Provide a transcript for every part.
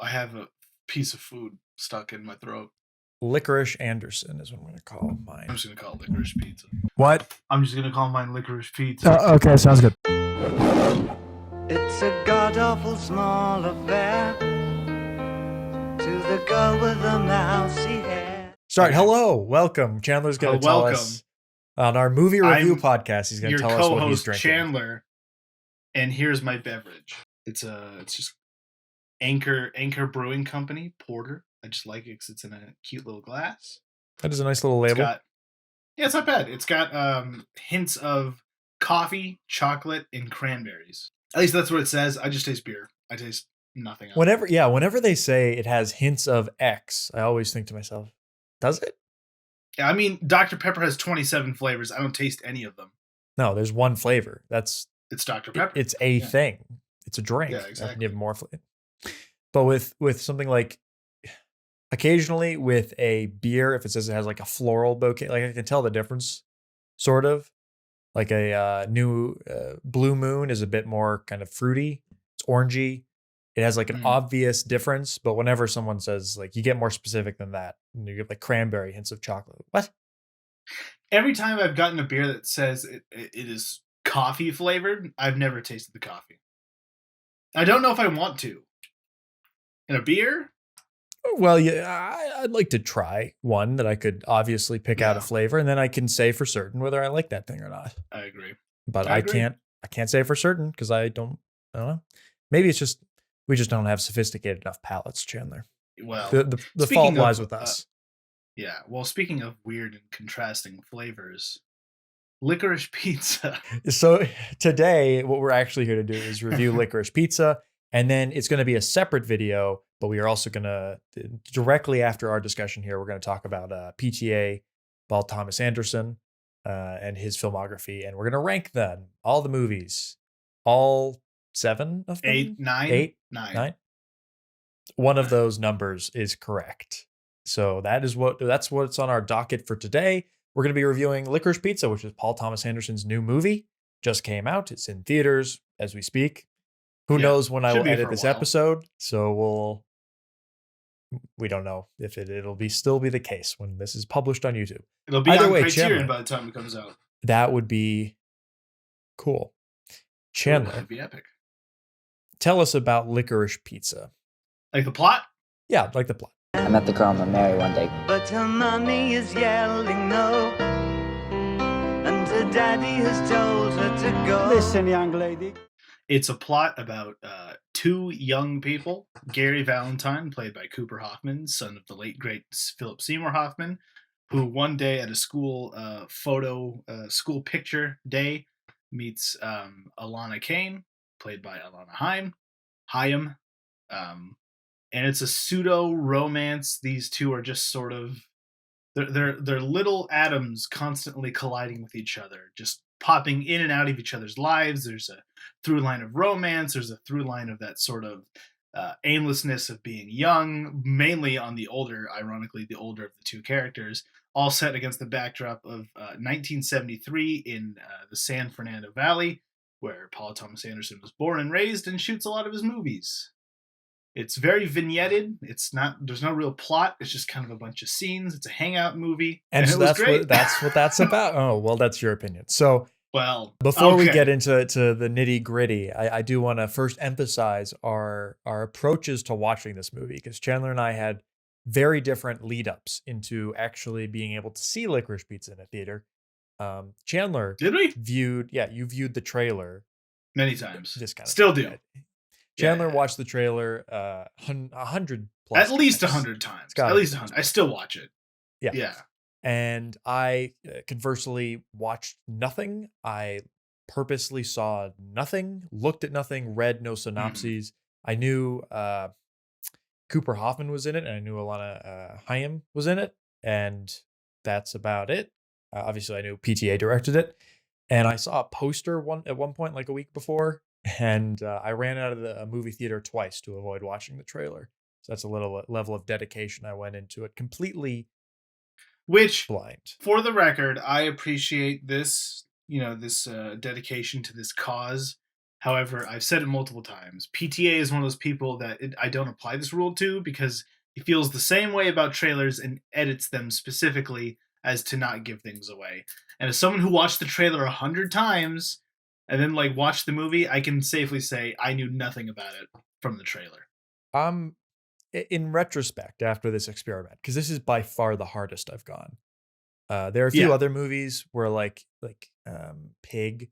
I have a piece of food stuck in my throat. Licorice Anderson is what I'm going to call mine. I'm just going to call it Licorice Pizza. What? I'm just going to call mine Licorice Pizza. Okay, sounds good. It's a god-awful small affair to the girl with the mousy hair. Sorry, hello, welcome. Chandler's going to tell us on our movie review podcast. He's going to tell us what he's drinking. Chandler, and here's my beverage. It's just Anchor Brewing Company porter. I just like it because it's in a cute little glass. That is a nice little label. It's not bad. It's got hints of coffee, chocolate, and cranberries. At least that's what it says. I just taste beer. I taste nothing else. Whenever they say it has hints of X, I always think to myself, does it? Yeah, I mean, Dr. Pepper has 27 flavors. I don't taste any of them. No, there's one flavor. It's Dr. Pepper. It's a thing. It's a drink. Yeah, exactly. You have more flavor. But with something like, occasionally with a beer, if it says it has like a floral bouquet, like I can tell the difference, sort of. Like a new Blue Moon is a bit more kind of fruity. It's orangey. It has like an obvious difference. But whenever someone says like, you get more specific than that, and you get like cranberry, hints of chocolate. What? Every time I've gotten a beer that says it is coffee flavored, I've never tasted the coffee. I don't know if I want to. In a beer? Well, yeah, I'd like to try one that I could obviously pick out a flavor, and then I can say for certain whether I like that thing or not. I agree. But I can't say for certain because I don't know. Maybe it's just we just don't have sophisticated enough palates, Chandler. Well, the fault lies with us. Yeah. Well, speaking of weird and contrasting flavors, Licorice Pizza. So today, what we're actually here to do is review Licorice Pizza. And then it's going to be a separate video, but we are also going to, directly after our discussion here, we're going to talk about PTA, Paul Thomas Anderson, and his filmography. And we're going to rank them, all the movies, all 7 of them? 9. One of those numbers is correct. So that's what's on our docket for today. We're going to be reviewing Licorice Pizza, which is Paul Thomas Anderson's new movie. Just came out. It's in theaters as we speak. Who knows when I will edit this episode? So we don't know if it'll still be the case when this is published on YouTube. It'll be on Criterion by the time it comes out. That would be cool. Chandler, that'd be epic. Tell us about Licorice Pizza. Like the plot? Yeah, like the plot. I met the girl I'm gonna marry one day. But her mommy is yelling no, and her daddy has told her to go. Listen, young lady. It's a plot about 2 young people, Gary Valentine, played by Cooper Hoffman, son of the late, great Philip Seymour Hoffman, who one day at a school school picture day meets Alana Kane, played by Alana Haim. And it's a pseudo-romance. These two are just sort of... They're little atoms constantly colliding with each other, just popping in and out of each other's lives. There's a through line of romance. There's a through line of that sort of aimlessness of being young, mainly on the older, ironically, the older of the 2 characters, all set against the backdrop of 1973 in the San Fernando Valley, where Paul Thomas Anderson was born and raised and shoots a lot of his movies. It's very vignetted. There's no real plot. It's just kind of a bunch of scenes. It's a hangout movie. And so that's what that's about. Oh, well, that's your opinion. So, before we get into the nitty gritty, I do want to first emphasize our approaches to watching this movie, because Chandler and I had very different lead ups into actually being able to see Licorice Pizza in a theater. Chandler, did we? You viewed the trailer many times. This kind of still do. Chandler watched the trailer 100 plus. At least 100 times. At least 100. I still watch it. Yeah. And I conversely watched nothing. I purposely saw nothing, looked at nothing, read no synopses. I knew Cooper Hoffman was in it, and I knew Alana Haim was in it, and that's about it. Obviously, I knew PTA directed it, and I saw a poster at one point, like a week before, and I ran out of the movie theater twice to avoid watching the trailer. So that's a little level of dedication I went into it completely. Which, blind. For the record, I appreciate this, this dedication to this cause. However, I've said it multiple times. PTA is one of those people that I don't apply this rule to because he feels the same way about trailers and edits them specifically as to not give things away. And as someone who watched the trailer 100 times and then like watched the movie, I can safely say I knew nothing about it from the trailer. In retrospect, after this experiment, because this is by far the hardest I've gone. There are a few other movies where like Pig,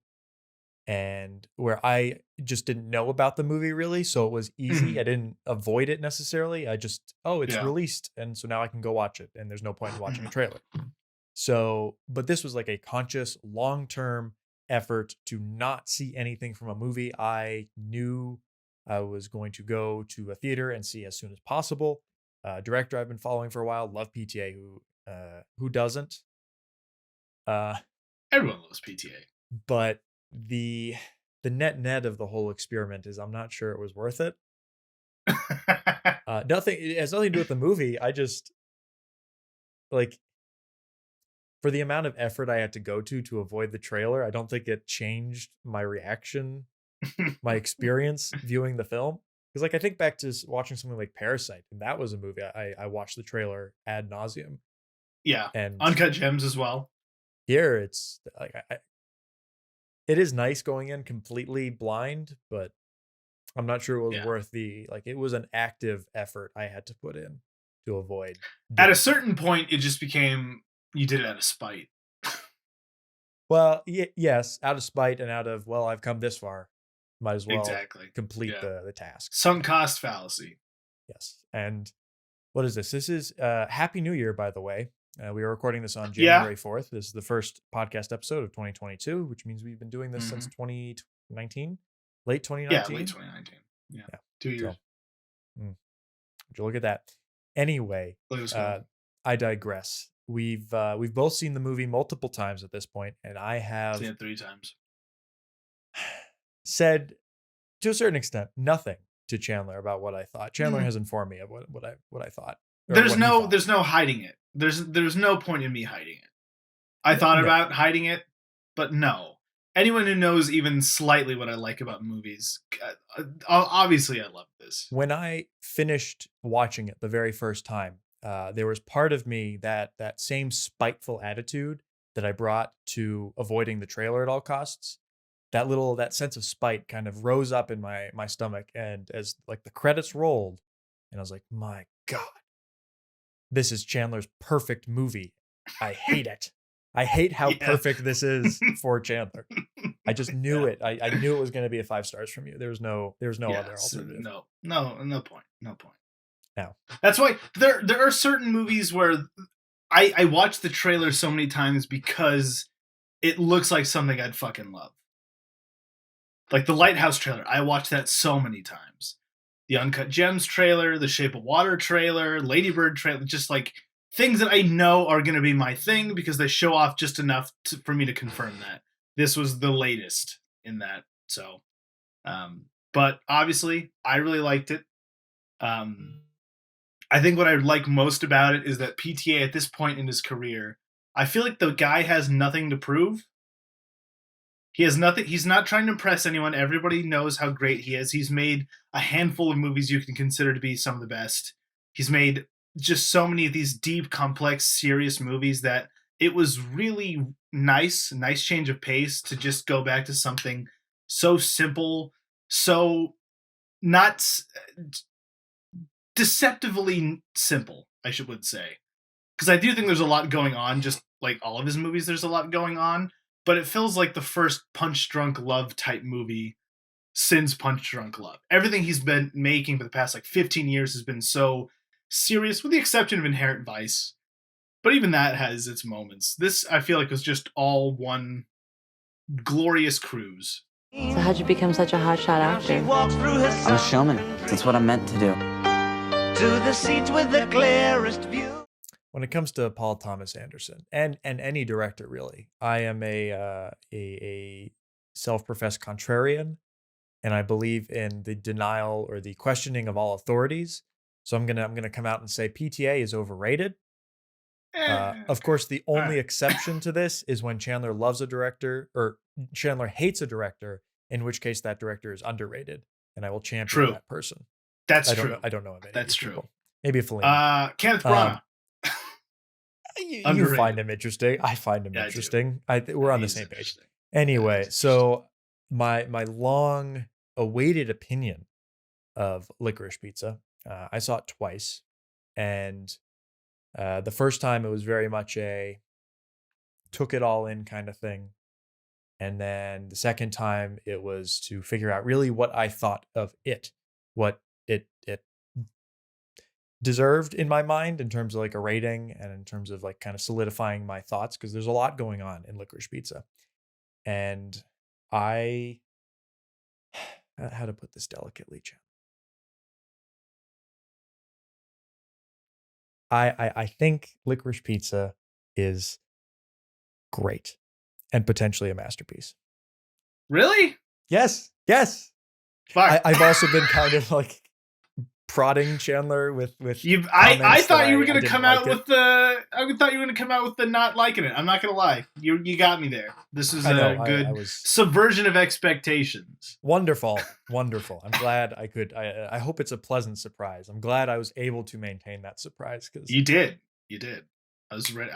and where I just didn't know about the movie really, so it was easy. I didn't avoid it necessarily. I just, it's released, and so now I can go watch it, and there's no point in watching a trailer. So, but this was like a conscious, long-term effort to not see anything from a movie I knew I was going to go to a theater and see as soon as possible. Director I've been following for a while, love PTA. Who doesn't? Everyone loves PTA. But the net of the whole experiment is I'm not sure it was worth it. Nothing. It has nothing to do with the movie. I just like, for the amount of effort I had to go to avoid the trailer, I don't think it changed my reaction, my experience viewing the film. Because like I think back to watching something like Parasite, and that was a movie I watched the trailer ad nauseum. Yeah, and Uncut Gems as well. Here it's like it is nice going in completely blind, but I'm not sure it was worth it was an active effort I had to put in to avoid. At a certain point, it just became you did it out of spite. Well, yes, out of spite and out of, well, I've come this far. Might as well complete the task. Sunk cost fallacy. Yes. And what is this? This is Happy New Year, by the way. We are recording this on January 4th. This is the first podcast episode of 2022, which means we've been doing this since 2019, late 2019. Yeah, late 2019. Yeah. 2 years. So, would you look at that? Anyway, I digress. We've both seen the movie multiple times at this point, and I have seen it 3 times. Said to a certain extent nothing to Chandler about what I thought. Chandler has informed me of what I thought. There's no hiding it. There's no point in me hiding it. I thought about hiding it, but no. Anyone who knows even slightly what I like about movies, obviously I love this. When I finished watching it the very first time, there was part of me that same spiteful attitude that I brought to avoiding the trailer at all costs. That sense of spite kind of rose up in my stomach, and as like the credits rolled, and I was like, my God, this is Chandler's perfect movie. I hate it. I hate how perfect this is for Chandler. I just knew it. I knew it was going to be a 5 stars from you. There was no other alternative. No point. No. That's why there are certain movies where I watch the trailer so many times because it looks like something I'd fucking love. Like the Lighthouse trailer, I watched that so many times. The Uncut Gems trailer, the Shape of Water trailer, Lady Bird trailer, just like things that I know are going to be my thing because they show off just enough for me to confirm that. This was the latest in that. So, but obviously, I really liked it. I think what I like most about it is that PTA at this point in his career, I feel like the guy has nothing to prove. He has nothing. He's not trying to impress anyone. Everybody knows how great he is. He's made a handful of movies you can consider to be some of the best. He's made just so many of these deep, complex, serious movies that it was really nice change of pace to just go back to something so simple, so not deceptively simple, I would say. Because I do think there's a lot going on, just like all of his movies, there's a lot going on. But it feels like the first Punch Drunk Love type movie since Punch Drunk Love. Everything he's been making for the past 15 years has been so serious, with the exception of Inherent Vice. But even that has its moments. This, I feel like, was just all one glorious cruise. So how'd you become such a hotshot actor? I'm a showman. That's what I'm meant to do. To the seats with the clearest view. When it comes to Paul Thomas Anderson and any director, really, I am a self-professed contrarian, and I believe in the denial or the questioning of all authorities. So I'm gonna come out and say PTA is overrated. Of course, the only exception to this is when Chandler loves a director or Chandler hates a director in which case that director is underrated, and I will champion True. that person. That's I don't true. Know, I don't know of any. That's of these true. people. Maybe Fellini. Kenneth Branagh. You find him interesting. I find him interesting. We're on the same page. Anyway, so my long awaited opinion of Licorice Pizza. I saw it twice, and the first time it was very much a took it all in kind of thing, and then the second time it was to figure out really what I thought of it, what it deserved in my mind in terms of like a rating and in terms of like kind of solidifying my thoughts, because there's a lot going on in Licorice Pizza. And how to put this delicately, Chad? I think Licorice Pizza is great and potentially a masterpiece. Really? Yes. Fuck. I've also been kind of like prodding Chandler with I thought you were gonna come out with the not liking it. I'm not gonna lie. You got me there. This is a good subversion of expectations. Wonderful. I'm glad I could. I hope it's a pleasant surprise. I'm glad I was able to maintain that surprise, because you did. I was ready.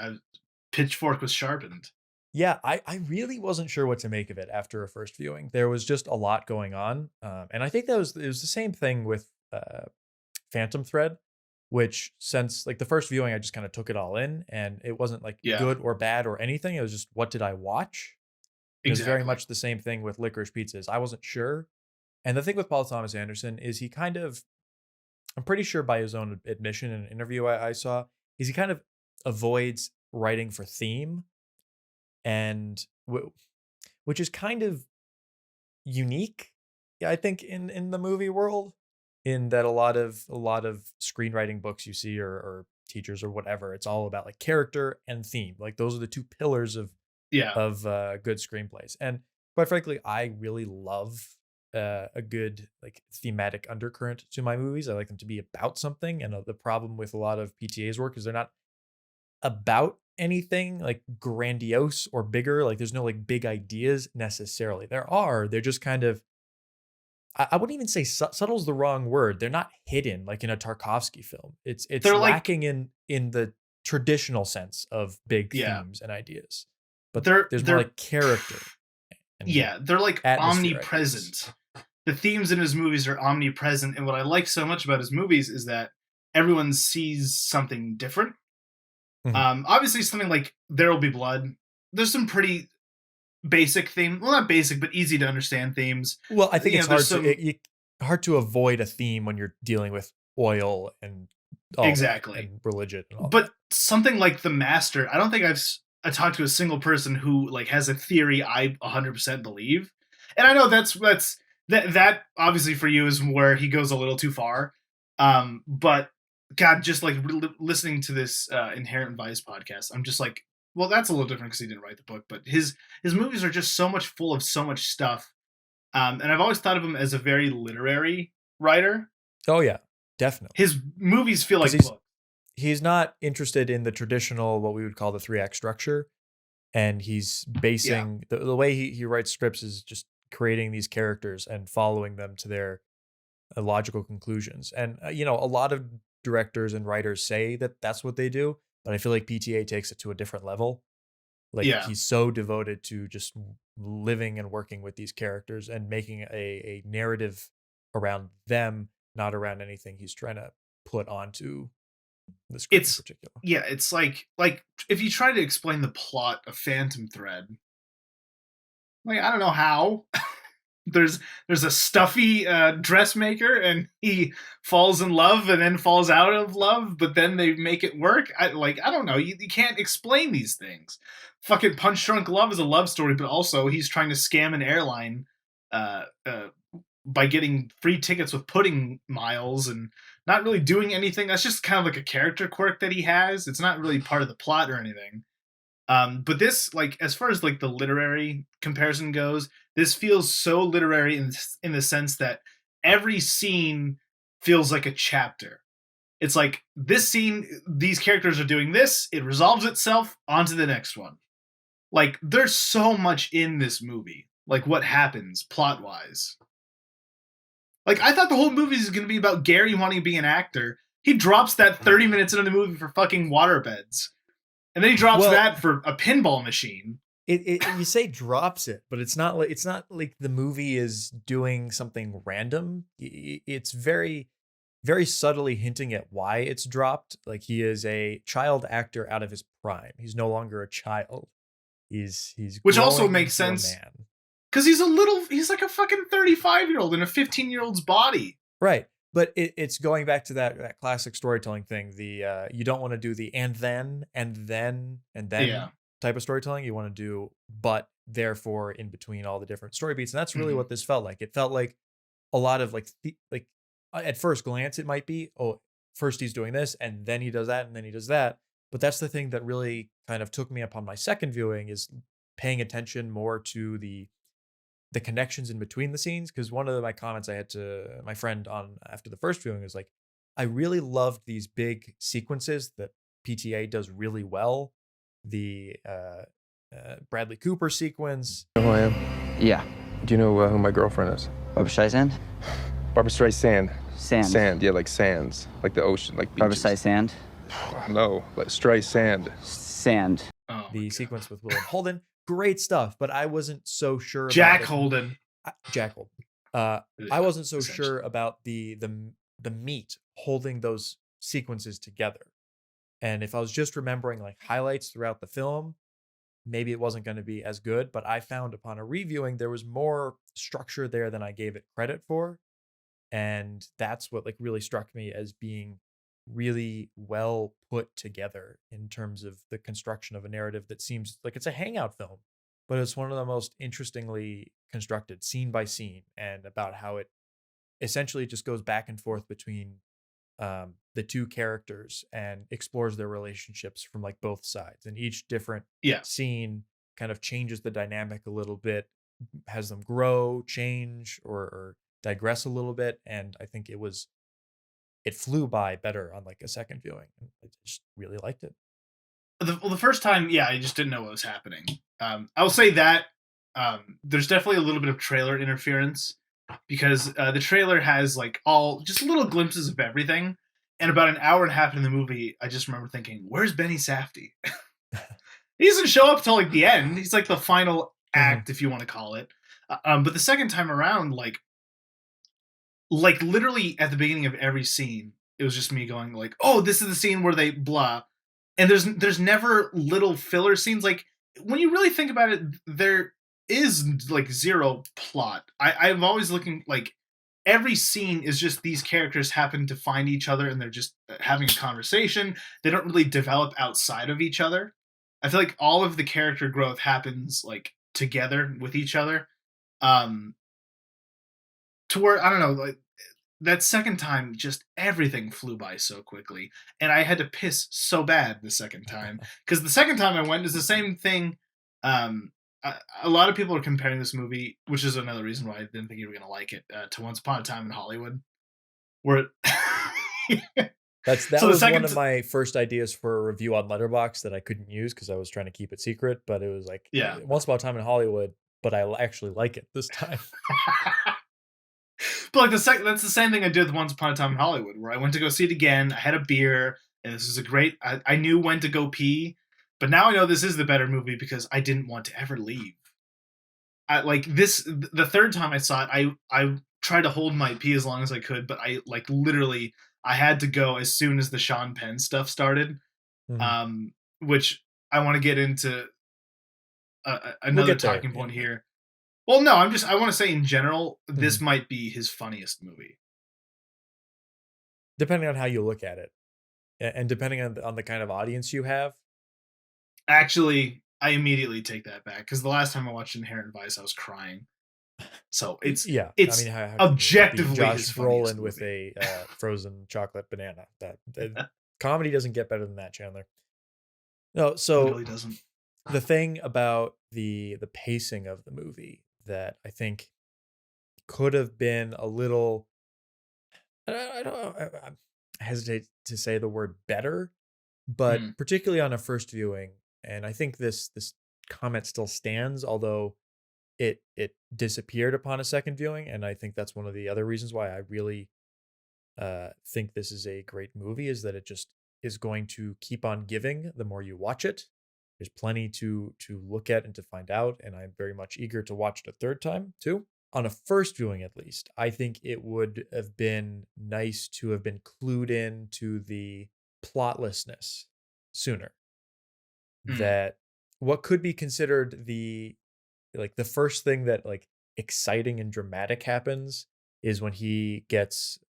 Pitchfork was sharpened. Yeah, I really wasn't sure what to make of it after a first viewing. There was just a lot going on, and I think it was the same thing with Phantom Thread, which since like the first viewing, I just kind of took it all in, and it wasn't like good or bad or anything. It was just, what did I watch? It was very much the same thing with Licorice Pizza. I wasn't sure. And the thing with Paul Thomas Anderson is he kind of, I'm pretty sure by his own admission in an interview I saw, is he kind of avoids writing for theme, and which is kind of unique, I think, in the movie world, in that a lot of screenwriting books you see or teachers or whatever, it's all about like character and theme. Like those are the two pillars of good screenplays. And quite frankly, I really love a good like thematic undercurrent to my movies. I like them to be about something. And the problem with a lot of PTA's work is they're not about anything like grandiose or bigger. Like there's no like big ideas necessarily. They're just kind of, I wouldn't even say subtle's the wrong word. They're not hidden like in a Tarkovsky film. It's lacking in the traditional sense of big themes and ideas. But there's more like character. They're like omnipresent. The themes in his movies are omnipresent, and what I like so much about his movies is that everyone sees something different. Mm-hmm. Obviously, something like There Will Be Blood, there's some pretty basic theme, well, not basic, but easy to understand themes. Well, I think it's hard to avoid a theme when you're dealing with oil and and religion and all but that. Something like The Master, I don't think I talked to a single person who like has a theory I 100% believe, and I know that obviously for you is where he goes a little too far, but God, just like listening to this Inherent Vice podcast, I'm just like, well, that's a little different because he didn't write the book, but his movies are just so much full of so much stuff. And I've always thought of him as a very literary writer. Oh yeah, definitely. His movies feel like books. He's not interested in the traditional, what we would call the 3-act structure. And he's basing the way he writes scripts is just creating these characters and following them to their logical conclusions. And, a lot of directors and writers say that that's what they do, but I feel like PTA takes it to a different level. Like he's so devoted to just living and working with these characters and making a narrative around them, not around anything he's trying to put onto the screen in particular. Yeah, it's like if you try to explain the plot of Phantom Thread, like I don't know how. There's a stuffy dressmaker and he falls in love and then falls out of love, but then they make it work. I don't know. You can't explain these things. Fucking Punch Drunk Love is a love story, but also he's trying to scam an airline by getting free tickets with pudding miles and not really doing anything. That's just kind of like a character quirk that he has. It's not really part of the plot or anything. But this, like, as far as like the literary comparison goes, this feels so literary in the sense that every scene feels like a chapter. It's like this scene, these characters are doing this, it resolves itself, onto the next one. Like there's so much in this movie. like what happens plot wise. Like I thought the whole movie is going to be about Gary wanting to be an actor. He drops that 30 minutes into the movie for fucking waterbeds, and then he drops that for a pinball machine. You say drops it, but it's not like the movie is doing something random. It's very, very subtly hinting at why it's dropped. Like he is a child actor out of his prime. He's no longer a child. He's which also growing makes into a sense man. Because he's like a fucking 35-year-old in a 15-year-old's body. Right. But it's going back to that classic storytelling thing. The you don't want to do the and then type of storytelling. You want to do but therefore in between all the different story beats. And that's really what this felt like. It felt like a lot of like at first glance it might be, oh, first he's doing this and then he does that and then he does that. But that's the thing that really kind of took me up on my second viewing, is paying attention more to the connections in between the scenes. Because one of my comments I had to my friend on after the first viewing was like, I really loved these big sequences that PTA does really well. The Bradley Cooper sequence. You know who I am? Yeah. Do you know who my girlfriend is? Barbara Streisand? Barbara Streisand. Sand. Sand, yeah, like sands. Like the ocean, like Barbara beaches. Streisand? No, like Streisand. Sand. Oh, the sequence with William Holden. Great stuff, but I wasn't so sure Jack about Holden. Jack Holden. I wasn't so sure about the meat holding those sequences together. And if I was just remembering like highlights throughout the film, maybe it wasn't going to be as good. But I found upon a reviewing, there was more structure there than I gave it credit for. And that's what like really struck me as being really well put together in terms of the construction of a narrative that seems like it's a hangout film, but it's one of the most interestingly constructed scene by scene, and about how it essentially just goes back and forth between the two characters and explores their relationships from like both sides, and each different scene kind of changes the dynamic a little bit, has them grow, change, or digress a little bit. And I think it flew by better on like a second viewing. I just really liked it. The first time, I just didn't know what was happening. I will say that there's definitely a little bit of trailer interference, because the trailer has like just little glimpses of everything. And about an hour and a half in the movie, I just remember thinking, where's Benny Safdie? He doesn't show up till like the end. He's like the final act, if you want to call it. But the second time around, like literally at the beginning of every scene, it was just me going like, oh, this is the scene where they blah. And there's never little filler scenes. Like when you really think about it, there is like zero plot. I'm always looking like every scene is just these characters happen to find each other and they're just having a conversation. They don't really develop outside of each other. I feel like all of the character growth happens like together with each other. To where, I don't know, like that second time, just everything flew by so quickly. And I had to piss so bad the second time. Because the second time I went is the same thing. A lot of people are comparing this movie, which is another reason why I didn't think you were going to like it, to Once Upon a Time in Hollywood. Where that was one of my first ideas for a review on Letterboxd that I couldn't use because I was trying to keep it secret. But it was like, Once Upon a Time in Hollywood, but I actually like it this time. But like that's the same thing I did with Once Upon a Time in Hollywood, where I went to go see it again. I had a beer, and this was a great. I knew when to go pee, but now I know this is the better movie because I didn't want to ever leave. The third time I saw it, I tried to hold my pee as long as I could, but I like literally I had to go as soon as the Sean Penn stuff started, which I want to get into another talking point here. Well, no, I want to say in general, this might be his funniest movie. Depending on how you look at it. And depending on the kind of audience you have. Actually, I immediately take that back, because the last time I watched Inherent Vice, I was crying. So it's how objectively Josh his Brolin with a frozen chocolate banana. That comedy doesn't get better than that, Chandler. No, so it really doesn't. The thing about the pacing of the movie that I think could have been a little, I hesitate to say the word better, but particularly on a first viewing, and I think this comment still stands, although it disappeared upon a second viewing, and I think that's one of the other reasons why I really think this is a great movie, is that it just is going to keep on giving the more you watch it. There's plenty to look at and to find out, and I'm very much eager to watch it a third time too. On a first viewing, at least, I think it would have been nice to have been clued in to the plotlessness sooner. That what could be considered the first thing that like exciting and dramatic happens is when he gets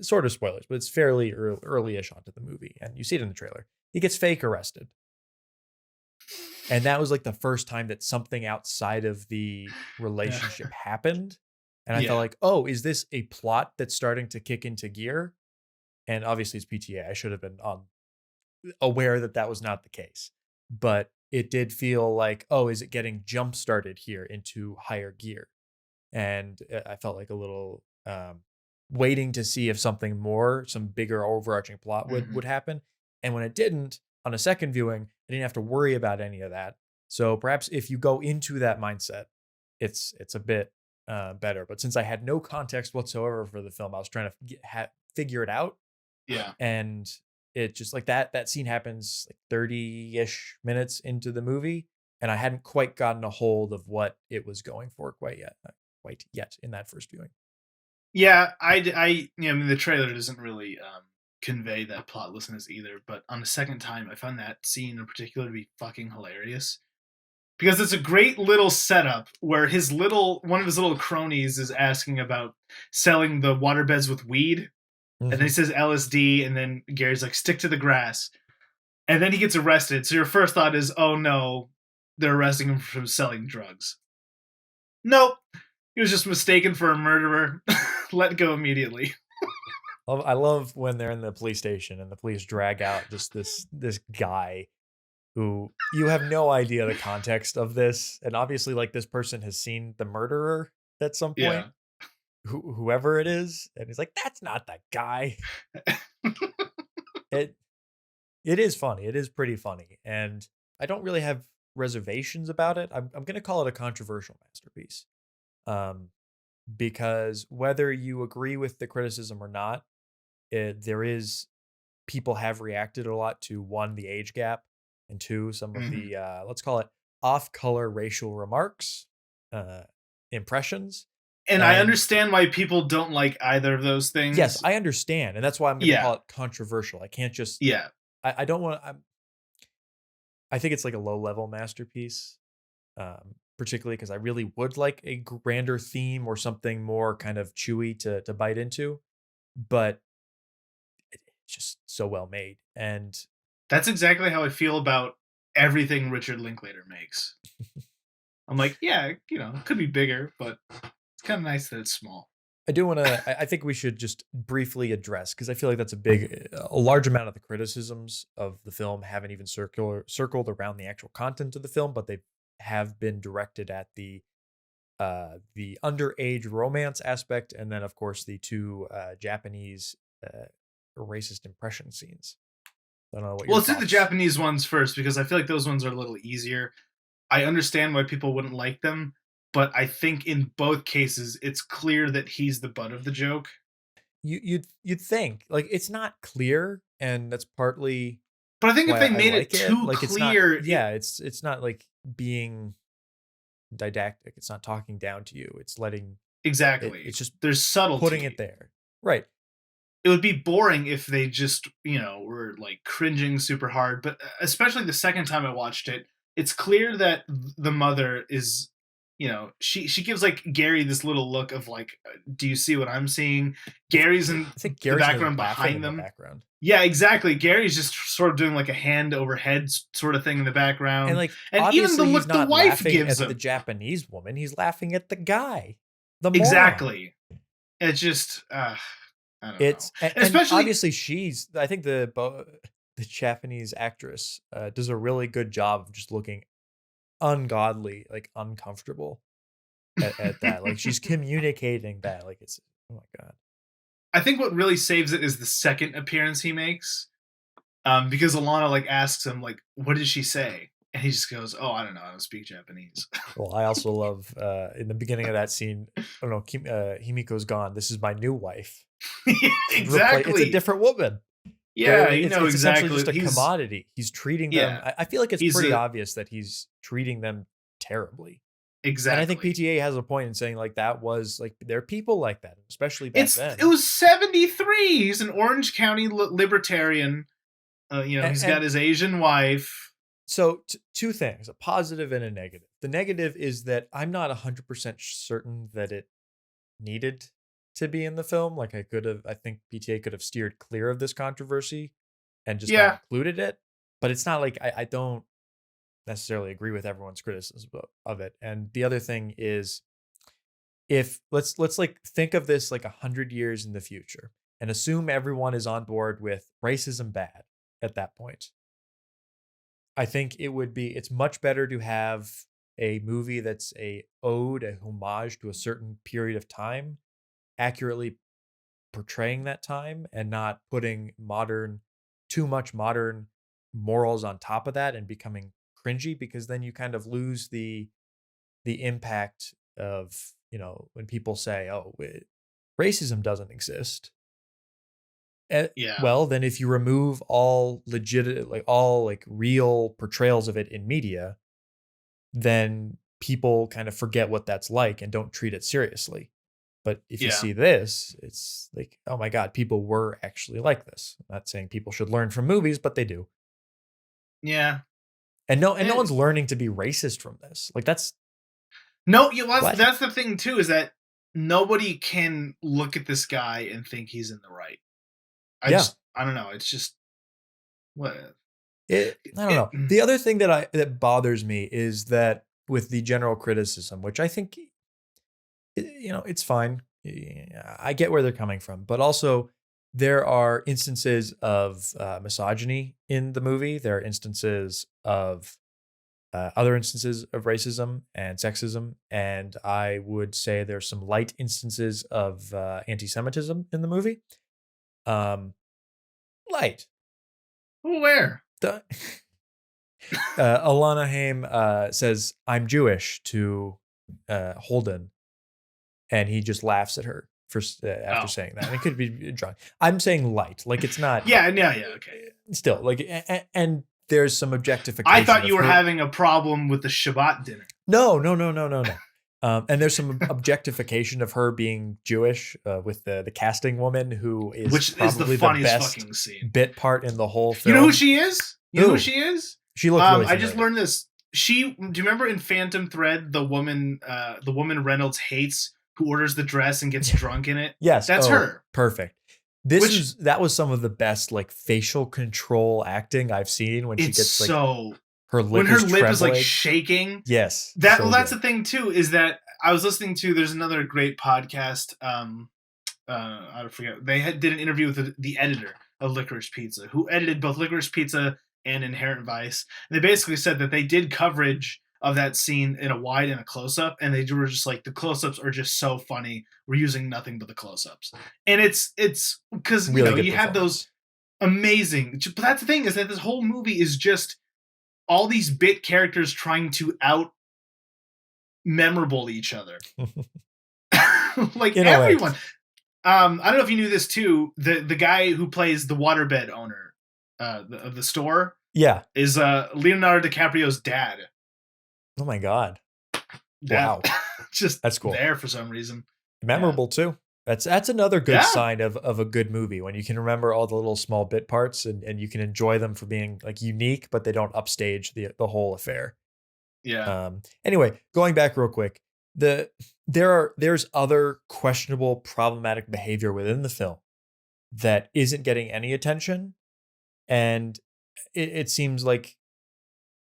sort of spoilers, but it's fairly early-ish onto the movie, and you see it in the trailer. He gets fake arrested. And that was like the first time that something outside of the relationship happened. And I felt like, oh, is this a plot that's starting to kick into gear? And obviously it's PTA. I should have been aware that that was not the case. But it did feel like, oh, is it getting jump started here into higher gear? And I felt like a little waiting to see if something more, some bigger overarching plot would happen. And when it didn't, on a second viewing, I didn't have to worry about any of that. So perhaps if you go into that mindset, it's a bit better. But since I had no context whatsoever for the film, I was trying to figure it out. Yeah. And it just like that scene happens like 30-ish minutes into the movie, and I hadn't quite gotten a hold of what it was going for quite yet in that first viewing. Yeah, I mean, the trailer doesn't really convey that plotlessness either, but on the second time, I found that scene in particular to be fucking hilarious. Because it's a great little setup where one of his little cronies is asking about selling the waterbeds with weed. And then he says LSD, and then Gary's like, stick to the grass. And then he gets arrested. So your first thought is, oh no, they're arresting him for selling drugs. Nope. He was just mistaken for a murderer. Let go immediately. I love when they're in the police station and the police drag out just this guy who you have no idea the context of this. And obviously, like, this person has seen the murderer at some point. Yeah. Whoever it is, and he's like, that's not that guy. It is funny. It is pretty funny, and I don't really have reservations about it. I'm going to call it a controversial masterpiece, because whether you agree with the criticism or not, people have reacted a lot to, one, the age gap, and two, some of the let's call it off-color racial remarks, impressions. And I understand why people don't like either of those things. Yes, I understand. And that's why I'm going to call it controversial. I can't just... Yeah. I don't want... I think it's like a low-level masterpiece, particularly because I really would like a grander theme or something more kind of chewy to bite into. But it's just so well made. And that's exactly how I feel about everything Richard Linklater makes. I'm like, yeah, it could be bigger, but... it's kind of nice that it's small. I do want to, I think we should just briefly address, because I feel like that's a large amount of the criticisms of the film haven't even circled around the actual content of the film, but they have been directed at the underage romance aspect, and then of course the two Japanese racist impression scenes. I don't know what. Well, let's do the Japanese ones first, because I feel like those ones are a little easier. I understand why people wouldn't like them, but I think in both cases it's clear that he's the butt of the joke. You'd think, like, it's not clear, and that's partly. But I think if they made it too clear, it's not like being didactic. It's not talking down to you. It's letting exactly. It's just there's subtlety, putting it there, right? It would be boring if they just were like cringing super hard. But especially the second time I watched it, it's clear that the mother is. She gives like Gary this little look of like, do you see what I'm seeing? Gary's in the background behind them. Yeah, exactly. Gary's just sort of doing like a hand over head sort of thing in the background. And even the look the wife gives him. The Japanese woman, he's laughing at the guy. Exactly. It's just, I don't know. And especially obviously I think the Japanese actress does a really good job of just looking ungodly, like uncomfortable at that. Like, she's communicating that, like, it's, oh my god. I think what really saves it is the second appearance he makes, because Alana like asks him like, what did she say? And he just goes, "Oh, I don't know. I don't speak Japanese." Well, I also love in the beginning of that scene, I don't know, Himiko's gone. This is my new wife. Yeah, exactly. It's a different woman. Yeah, It's essentially exactly. just a commodity. He's treating them. I feel like it's pretty obvious that he's treating them terribly. Exactly. And I think PTA has a point in saying like that was like there are people like that, especially back then. It was 73. He's an Orange County libertarian. He's got his Asian wife. So two things, a positive and a negative. The negative is that I'm not 100% certain that it needed to be in the film. Like I think PTA could have steered clear of this controversy and just not included it. But it's not like I don't necessarily agree with everyone's criticism of it. And the other thing is, if let's like think of this like 100 years in the future and assume everyone is on board with racism bad at that point. I think it's much better to have a movie that's a homage to a certain period of time, accurately portraying that time and not putting too much modern morals on top of that and becoming cringy, because then you kind of lose the impact of, when people say, "Oh, racism doesn't exist." Well, then if you remove all real portrayals of it in media, then people kind of forget what that's like and don't treat it seriously. But if you see this, it's like, oh my God, people were actually like this. I'm not saying people should learn from movies, but they do. Yeah. And no one's learning to be racist from this. Like that's that's the thing too, is that nobody can look at this guy and think he's in the right. I don't know. It's just what I don't know. The other thing that bothers me is that with the general criticism, which I think, it's fine. I get where they're coming from, but also there are instances of misogyny in the movie. There are instances of other instances of racism and sexism, and I would say there's some light instances of anti-Semitism in the movie. Light. Where? Alana Haim says, "I'm Jewish" to Holden, and he just laughs at her for after saying that. And it could be drunk. I'm saying light, like it's not. Yeah, okay. Still, like, and there's some objectification. I thought you were having a problem with the Shabbat dinner. No. And there's some objectification of her being Jewish with the casting woman who is probably the funniest best fucking scene. Bit part in the whole film. You know who she is? Who she is? She looks really familiar. I just learned this. Do you remember in Phantom Thread the woman Reynolds hates, who orders the dress and gets drunk in it? Yes, that's her. Perfect. That was some of the best like facial control acting I've seen when she gets like her lip is like shaking. Yes. That's the thing too, is that I was listening to, there's another great podcast. I forget. They did an interview with the editor of Licorice Pizza, who edited both Licorice Pizza and Inherent Vice. And they basically said that they did coverage of that scene in a wide and a close-up, and they were just like, the close-ups are just so funny. We're using nothing but the close-ups. And it's because really you have those amazing, but that's the thing, is that this whole movie is just all these bit characters trying to out memorable each other. Like everyone. I don't know if you knew this too. The guy who plays the waterbed owner of the store is Leonardo DiCaprio's dad. Oh my God. Wow. That's cool. There for some reason. Memorable too. That's another good sign of a good movie, when you can remember all the little small bit parts and you can enjoy them for being like unique, but they don't upstage the whole affair. Yeah. Anyway, going back real quick, there's other questionable, problematic behavior within the film that isn't getting any attention, and it seems like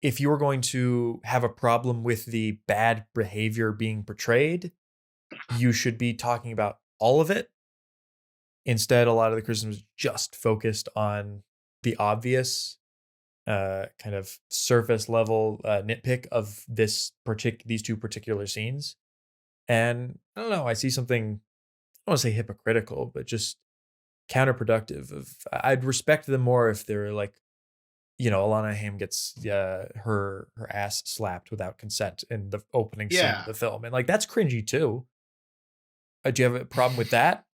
if you were going to have a problem with the bad behavior being portrayed, you should be talking about all of it. Instead, a lot of the criticism is just focused on the obvious kind of surface level nitpick of these two particular scenes. And I don't know, I see something, I don't want to say hypocritical, but just counterproductive. I'd respect them more if they're like Alana Haim gets her ass slapped without consent in the opening scene of the film, and like that's cringy too. Do you have a problem with that,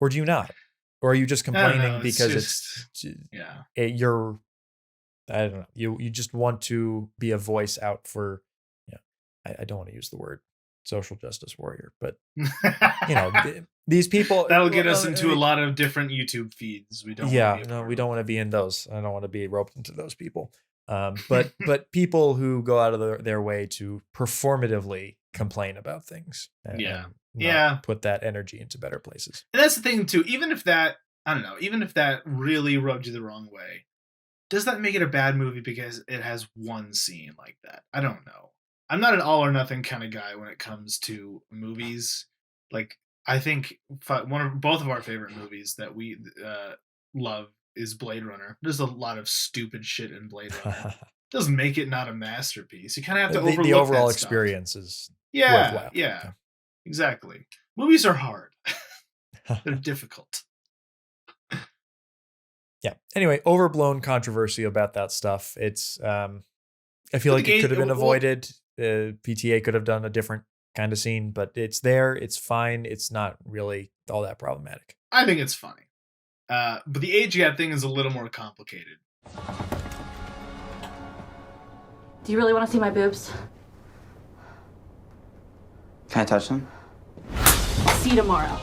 or do you not, or are you just complaining because you're I don't know, you just want to be a voice out for I don't want to use the word social justice warrior, but these people that'll get us into a lot of different YouTube feeds. We don't we don't want to be in those. I don't want to be roped into those people. But people who go out of their way to performatively complain about things and put that energy into better places. And that's the thing too, even if that really rubbed you the wrong way, does that make it a bad movie because it has one scene like that? I don't know. I'm not an all or nothing kind of guy when it comes to movies. Like, I think both of our favorite movies that we love is Blade Runner. There's a lot of stupid shit in Blade Runner. Doesn't make it not a masterpiece. You kind of have to overlook the overall that experience is worthwhile. Yeah, exactly. Movies are hard. They're difficult. Yeah. Anyway, overblown controversy about that stuff. It's I feel like it could have been avoided. PTA could have done a different kind of scene, but it's there. It's fine. It's not really all that problematic. I think it's funny. But the age gap thing is a little more complicated. Do you really want to see my boobs? Can I touch them? See you tomorrow.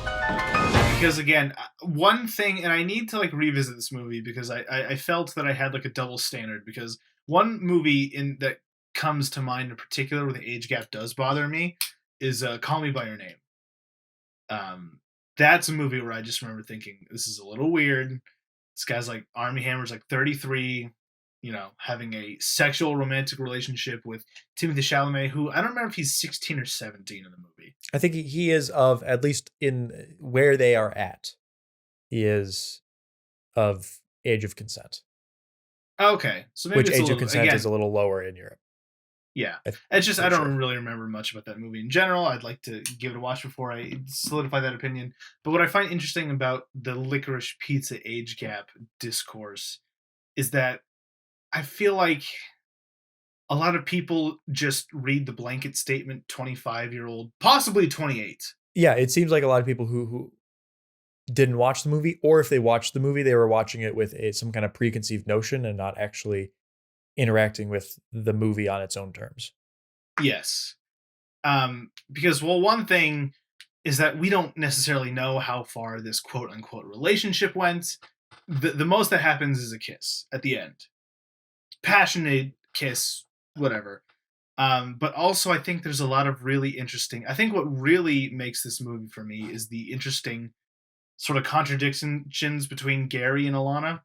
Because again, one thing, and I need to like revisit this movie because I felt that I had like a double standard, because one movie that comes to mind in particular where the age gap does bother me is Call Me by Your Name. That's a movie where I just remember thinking, this is a little weird. This guy's like, Armie Hammer's like 33, having a sexual romantic relationship with Timothée Chalamet, who I don't remember if he's 16 or 17 in the movie. I think he is of, at least in where they are at, he is of age of consent. Okay. So maybe which age of consent is a little lower in Europe. Yeah. It's just, I don't really remember much about that movie in general. I'd like to give it a watch before I solidify that opinion. But what I find interesting about the Licorice Pizza age gap discourse is that I feel like a lot of people just read the blanket statement 25-year-old, possibly 28. Yeah, it seems like a lot of people who didn't watch the movie, or if they watched the movie, they were watching it with some kind of preconceived notion and not actually interacting with the movie on its own terms. Yes. Because, well, one thing is that we don't necessarily know how far this quote-unquote relationship went. The most that happens is a kiss at the end. Passionate kiss, whatever. But also I think there's a lot of really interesting... I think what really makes this movie for me is the interesting sort of contradictions between Gary and Alana.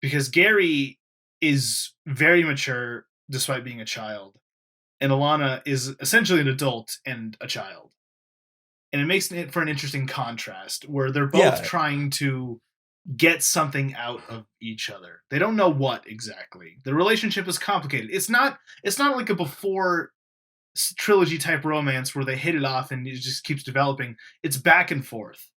Because Gary is very mature despite being a child, and Alana is essentially an adult and a child. And it makes it for an interesting contrast where they're both trying to get something out of each other. They don't know what exactly. The relationship is complicated. It's not like a before trilogy type romance where they hit it off and it just keeps developing. It's back and forth.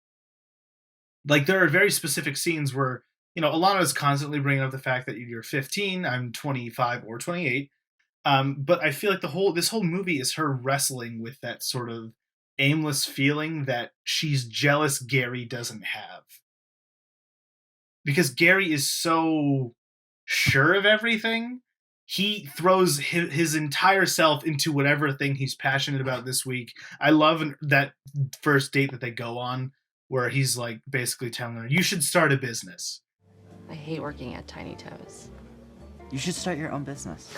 Like, there are very specific scenes where, Alana is constantly bringing up the fact that you're 15, I'm 25 or 28. But I feel like this whole movie is her wrestling with that sort of aimless feeling that she's jealous Gary doesn't have. Because Gary is so sure of everything, he throws his entire self into whatever thing he's passionate about this week. I love that first date that they go on, where he's like basically telling her, you should start a business. I hate working at Tiny Toes. You should start your own business.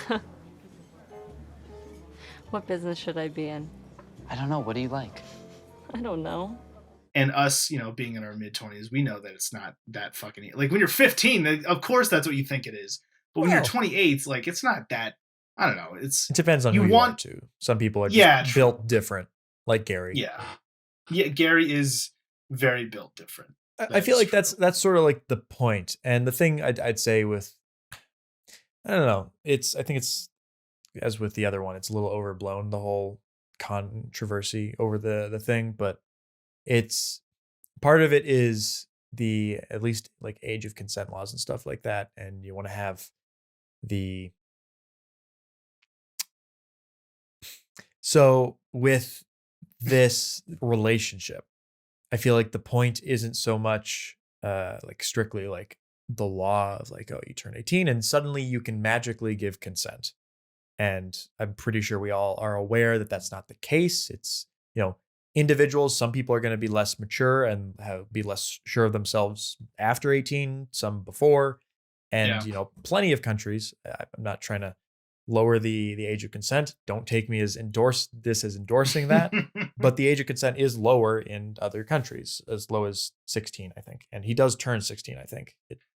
What business should I be in? I don't know. What do you like? I don't know. And us, being in our mid-20s, we know that it's not that fucking... Like, when you're 15, of course that's what you think it is. But when you're 28, like, it's not that... I don't know. It depends on who you are, too. Some people are just built different, like Gary. Yeah. Yeah, Gary is very built different. I feel like that's sort of like the point. And the thing I'd say with... I don't know. I think it's, as with the other one, it's a little overblown, the whole controversy over the thing. But it's... Part of it is the, at least like age of consent laws and stuff like that. And you want to have So with this relationship, I feel like the point isn't so much like strictly like the law of like, oh, you turn 18 and suddenly you can magically give consent. And I'm pretty sure we all are aware that that's not the case. It's, individuals, some people are going to be less mature and be less sure of themselves after 18, some before. And, plenty of countries, I'm not trying to lower the age of consent. Don't take me as endorsing that. But the age of consent is lower in other countries, as low as 16, I think. And he does turn 16, I think.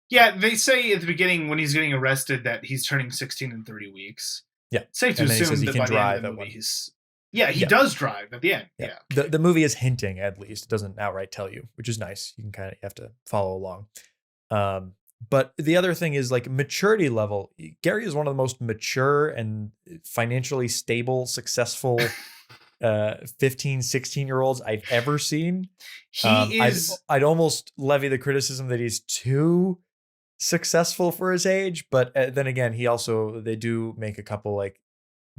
Yeah, they say at the beginning when he's getting arrested that he's turning 16 in 30 weeks. Yeah. Safe to assume that by the end of the movie he does drive at the end. Yeah. The movie is hinting, at least. It doesn't outright tell you, which is nice. You have to follow along. But the other thing is like maturity level. Gary is one of the most mature and financially stable, successful 15, 16-year-olds I've ever seen. I'd almost levy the criticism that he's too successful for his age. But then again, they do make a couple like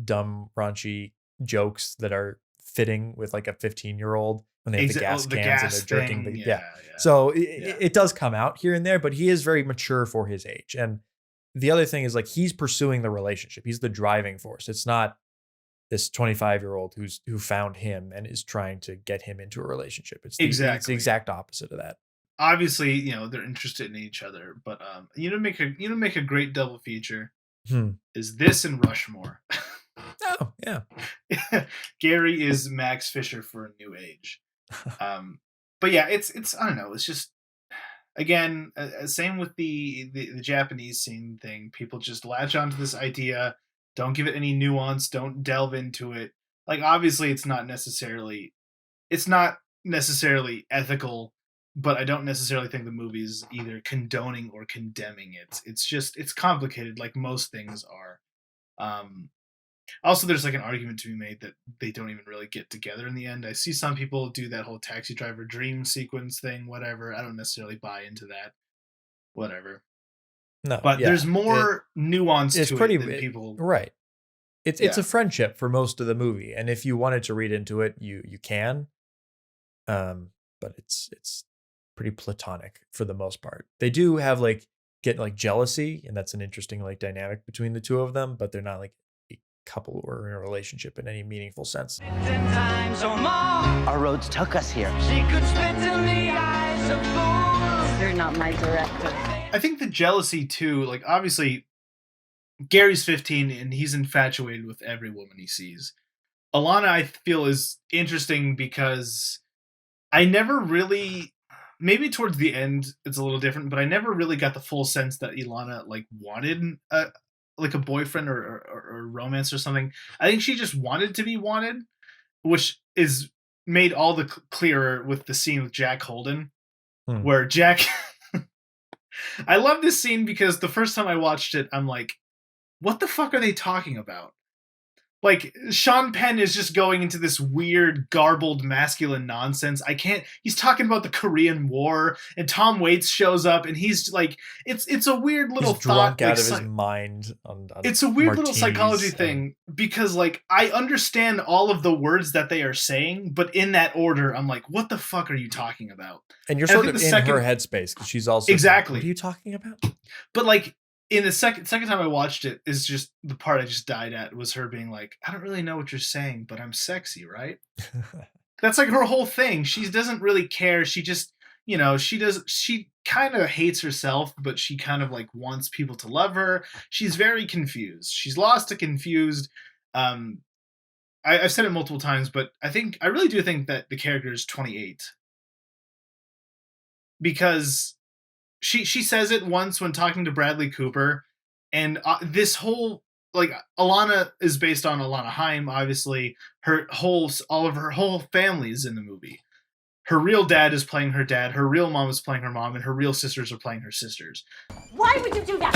dumb, raunchy jokes that are fitting with like a 15-year-old when they have the gas cans and they're jerking. So it does come out here and there, but he is very mature for his age. And the other thing is like he's pursuing the relationship. He's the driving force. It's not this 25-year-old who found him and is trying to get him into a relationship. It's the exact opposite of that. Obviously, they're interested in each other, but make a great double feature is this and Rushmore. Oh, yeah. Gary is Max Fisher for a new age. But yeah, it's I don't know. It's just, again, same with the Japanese scene thing. People just latch onto this idea, don't give it any nuance, don't delve into it. Like, obviously, it's not necessarily ethical, but I don't necessarily think the movie's either condoning or condemning it. It's complicated, like most things are. Also, there's like an argument to be made that they don't even really get together in the end. I see some people do that whole taxi driver dream sequence thing, whatever. I don't necessarily buy into that. Whatever. No, but there's more nuance to it than people. Right. It's a friendship for most of the movie, and if you wanted to read into it, you can. But it's pretty platonic for the most part. They do have get jealousy, and that's an interesting dynamic between the two of them, but they're not like a couple or in a relationship in any meaningful sense. Our roads took us here. She could spit in the eyes of fools. You're not my director. I think the jealousy too, obviously Gary's 15 and he's infatuated with every woman he sees. Alana, I feel, is interesting because I never really, maybe towards the end it's a little different, but I never really got the full sense that Alana wanted a boyfriend or romance or something. I think she just wanted to be wanted, which is made all the clearer with the scene with Jack Holden, where Jack. I love this scene because the first time I watched it, I'm like, what the fuck are they talking about? Sean Penn is just going into this weird, garbled, masculine nonsense. He's talking about the Korean War, and Tom Waits shows up, and he's it's a weird little he's thought. Drunk out of his mind. It's a weird little psychology thing, because I understand all of the words that they are saying, but in that order, I'm like, what the fuck are you talking about? And you're sort of in her headspace, because she's also exactly. What are you talking about? But in the second time I watched it, is just the part I just died at was her being like, I don't really know what you're saying, but I'm sexy, right? That's her whole thing. She doesn't really care. She just, she kind of hates herself, but she kind of wants people to love her. She's very confused. She's lost and confused. I've said it multiple times, but I really do think that the character is 28. Because she says it once when talking to Bradley Cooper, and this whole Alana is based on Alana Haim. Obviously, all of her whole family is in the movie. Her real dad is playing her dad. Her real mom is playing her mom, and her real sisters are playing her sisters. Why would you do that?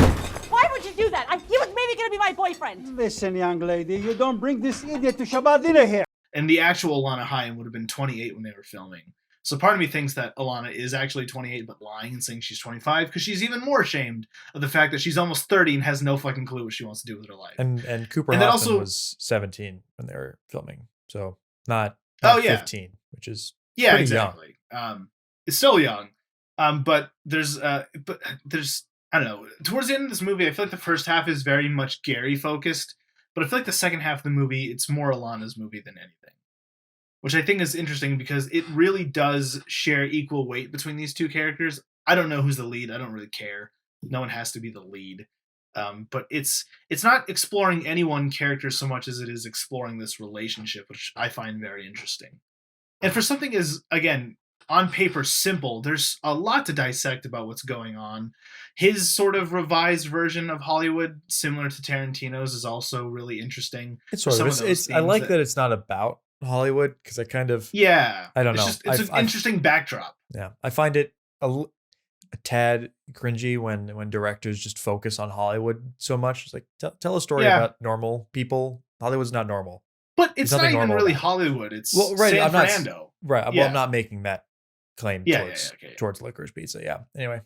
Why would you do that? He was maybe going to be my boyfriend. Listen, young lady, you don't bring this idiot to Shabbat dinner here. And the actual Alana Haim would have been 28 when they were filming. So part of me thinks that Alana is actually 28 but lying and saying she's 25 because she's even more ashamed of the fact that she's almost 30 and has no fucking clue what she wants to do with her life. And Cooper And then Hoffman also- was 17 when they were filming, so not Oh, yeah. 15, which is Yeah, pretty exactly. It's still young, but there's I don't know. Towards the end of this movie, I feel like the first half is very much Gary focused, but I feel like the second half of the movie, it's more Alana's movie than anything, which I think is interesting because it really does share equal weight between these two characters. I don't know who's the lead. I don't really care. No one has to be the lead. But it's not exploring any one character so much as it is exploring this relationship, which I find very interesting. And for something as, again, on paper simple, there's a lot to dissect about what's going on. His sort of revised version of Hollywood, similar to Tarantino's, is also really interesting. It's sort Some of. of those I like themes that it's not about Hollywood because I kind of. Yeah. I don't know. It's an interesting backdrop. Yeah, I find it a tad cringy when directors just focus on Hollywood so much. It's like tell a story Yeah. about normal people. Hollywood's not normal. But it's not nothing even normal really about it. Hollywood. It's Well, right, San I'm not- Fernando. Right. Well, Yeah. I'm not making that claim Yeah, towards okay. towards Licorice Pizza. Yeah. Anyway.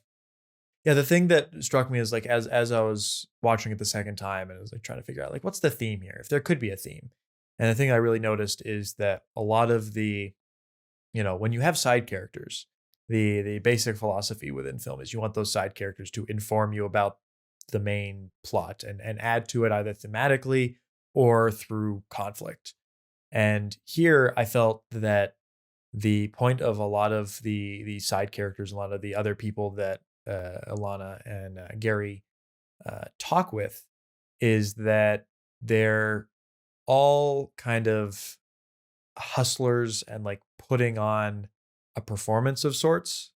Yeah, the thing that struck me is like as I was watching it the second time and I was like trying to figure out like what's the theme here? If there could be a theme. And the thing I really noticed is that a lot of the, when you have side characters, the basic philosophy within film is you want those side characters to inform you about the main plot and add to it either thematically or through conflict. And here I felt that the point of a lot of the side characters, a lot of the other people that Alana and Gary talk with is that they're all kind of hustlers and like putting on a performance of sorts.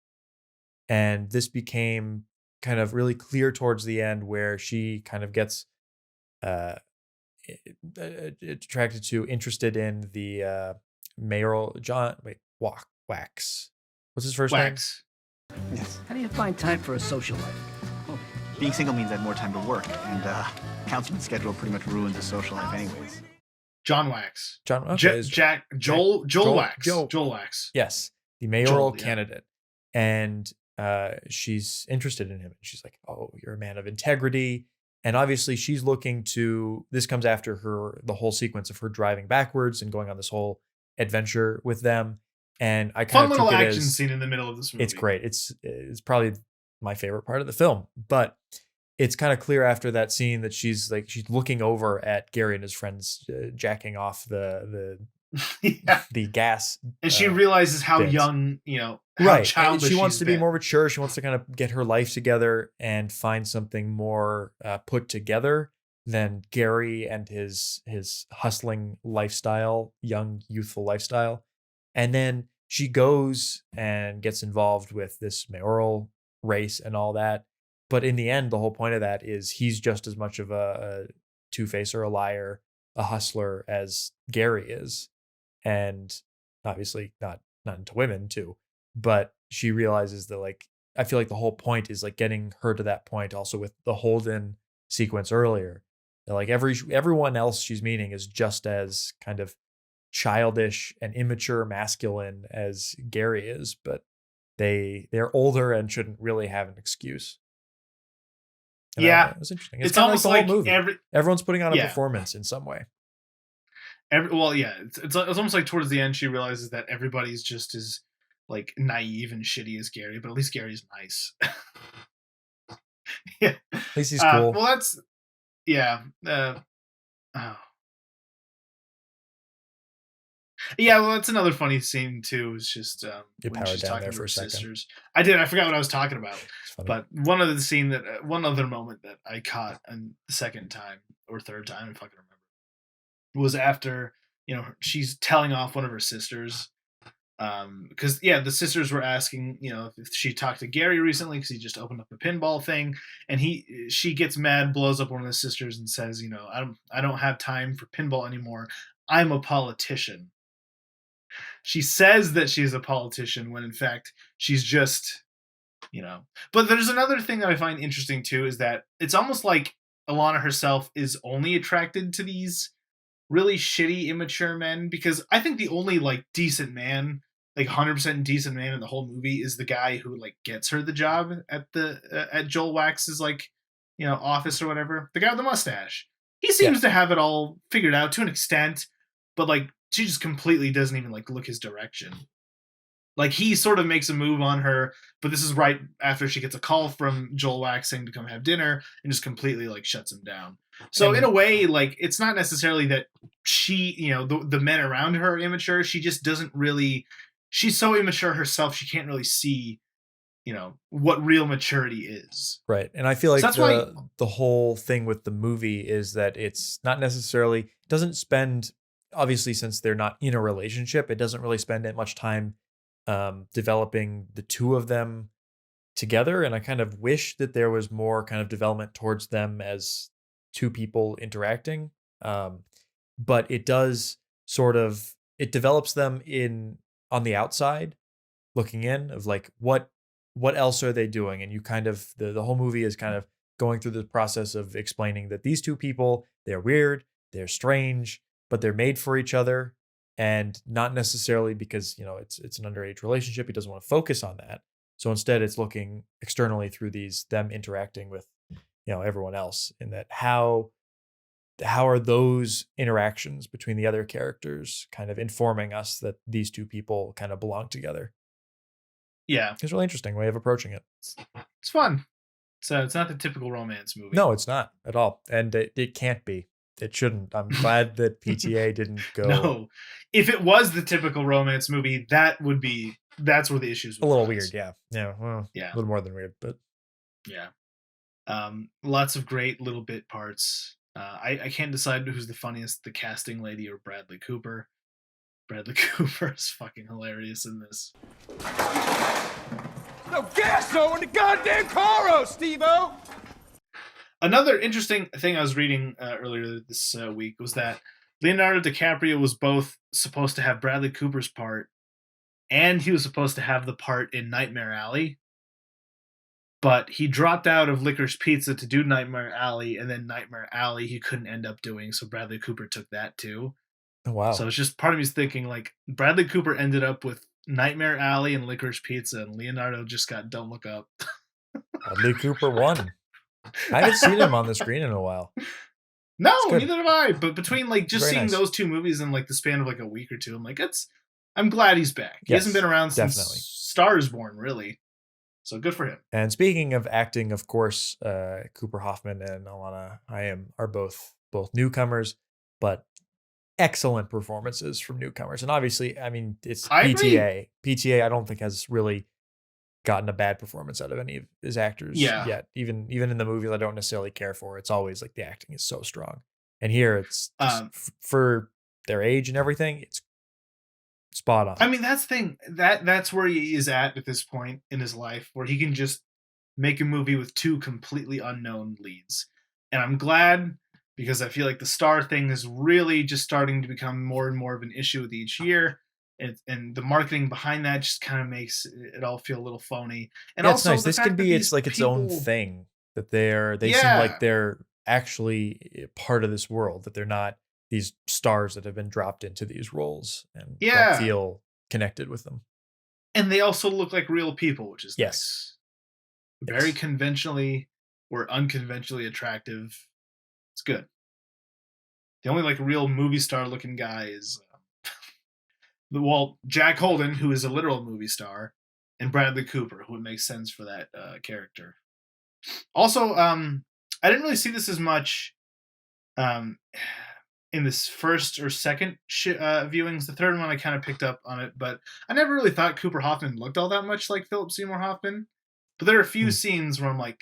And this became kind of really clear towards the end where she kind of gets interested in the mayoral Wax. What's his first name? Wax. Yes. How do you find time for a social life? Well, being single means I have more time to work, and councilman's schedule pretty much ruins a social life anyways. John Wax. John. Okay, Joel Wax. Joel Wax. Yes, the mayoral Joel, yeah. candidate, and she's interested in him. And she's like, "Oh, you're a man of integrity." And obviously, she's looking to. This comes after the whole sequence of her driving backwards and going on this whole adventure with them. And I kind Fun of little took it action as scene in the middle of this movie. it's great. It's probably my favorite part of the film, but it's kind of clear after that scene that she's looking over at Gary and his friends jacking off the Yeah. the gas, And she realizes how bits. young, how right. And childish she wants she's to be been. more mature. She wants to kind of get her life together and find something more put together than Gary and his hustling lifestyle, young youthful lifestyle. And then she goes and gets involved with this mayoral race and all that. But in the end, the whole point of that is he's just as much of a two-facer, a liar, a hustler as Gary is. And obviously not into women too. But she realizes that I feel like the whole point is like getting her to that point also with the Holden sequence earlier. That like everyone else she's meeting is just as kind of childish and immature masculine as Gary is, but they're older and shouldn't really have an excuse. And Yeah. it was interesting. It's kinda almost the like whole movie. Everyone's putting on a Yeah. performance in some way. It's almost like towards the end she realizes that everybody's just as like naive and shitty as Gary, but at least Gary's nice. Yeah. At least he's cool. Well, that's yeah. Yeah, well, that's another funny scene too. Is just You when powered she's down talking there to for her a second. sisters. I did. I forgot what I was talking about. It's funny. But one other moment that I caught and the second time or third time, if I can remember, was after she's telling off one of her sisters. Because the sisters were asking if she talked to Gary recently because he just opened up a pinball thing, and she gets mad, blows up one of the sisters, and says, I don't have time for pinball anymore. I'm a politician. She says that she's a politician when in fact she's just, But there's another thing that I find interesting too is that it's almost like Alana herself is only attracted to these really shitty, immature men, because I think the only decent man like 100% decent man in the whole movie is the guy who like gets her the job at the at Joel Wax's like, you know, office or whatever. The guy with the mustache. He seems to have it all figured out to an extent, but like she just completely doesn't even like look his direction. Like he sort of makes a move on her, but this is right after she gets a call from Joel Wax saying to come have dinner and just completely like shuts him down. So in a way, like it's not necessarily that she, you know, the men around her are immature. She just doesn't really, she's so immature herself. She can't really see, you know, what real maturity is. Right. And I feel like So that's the whole thing with the movie is that it's not necessarily, doesn't spend, obviously since they're not in a relationship, it doesn't really spend that much time developing the two of them together. And I kind of wish that there was more kind of development towards them as two people interacting. But it does sort of, it develops them on the outside looking in of like, what else are they doing? And you kind of, the whole movie is kind of going through the process of explaining that these two people, they're weird, they're strange, but they're made for each other. And not necessarily because, you know, it's an underage relationship. He doesn't want to focus on that. So instead it's looking externally through them interacting with, you know, everyone else, in that how are those interactions between the other characters kind of informing us that these two people kind of belong together. Yeah. It's a really interesting way of approaching it. It's fun. So it's not the typical romance movie. No, it's not at all. And it can't be. It shouldn't. I'm glad that PTA didn't go. No. If it was the typical romance movie, that's where the issues would a little rise. weird, yeah. Yeah, well, yeah. A little more than weird, but yeah. Lots of great little bit parts. I can't decide who's the funniest, the casting lady or Bradley Cooper. Bradley Cooper is fucking hilarious in this. No gas though in the goddamn car, Steve-O! Another interesting thing I was reading earlier this week was that Leonardo DiCaprio was both supposed to have Bradley Cooper's part and he was supposed to have the part in Nightmare Alley. But he dropped out of Licorice Pizza to do Nightmare Alley, and then Nightmare Alley he couldn't end up doing, so Bradley Cooper took that too. Oh, wow. So it's just part of me's thinking like Bradley Cooper ended up with Nightmare Alley and Licorice Pizza, and Leonardo just got Don't Look Up. Bradley Cooper won. I haven't seen him on the screen in a while. No, neither have I. But between like just seeing nice. those two movies in like the span of like a week or two, I'm like, I'm glad he's back. He hasn't been around since Star is Born, really. So good for him. And speaking of acting, of course, Cooper Hoffman and Alana Haim are both newcomers, but excellent performances from newcomers. And obviously, I mean, it's PTA. PTA, I don't think has really gotten a bad performance out of any of his actors yet. Even in the movies I don't necessarily care for, it's always like the acting is so strong. And here it's for their age and everything, it's spot on. I mean, that's the thing. That's where he is at this point in his life, where he can just make a movie with two completely unknown leads. And I'm glad, because I feel like the star thing is really just starting to become more and more of an issue with each year. And the marketing behind that just kind of makes it all feel a little phony. And also, it's nice. This could be its own thing, that they seem like they're actually part of this world, that they're not these stars that have been dropped into these roles and don't feel connected with them. And they also look like real people, which is nice. Very conventionally or unconventionally attractive. It's good. The only like real movie star looking guy is Jack Holden, who is a literal movie star, and Bradley Cooper, who would make sense for that character. Also, I didn't really see this as much in this first or second viewings. The third one I kind of picked up on it, but I never really thought Cooper Hoffman looked all that much like Philip Seymour Hoffman. But there are a few scenes where I'm like,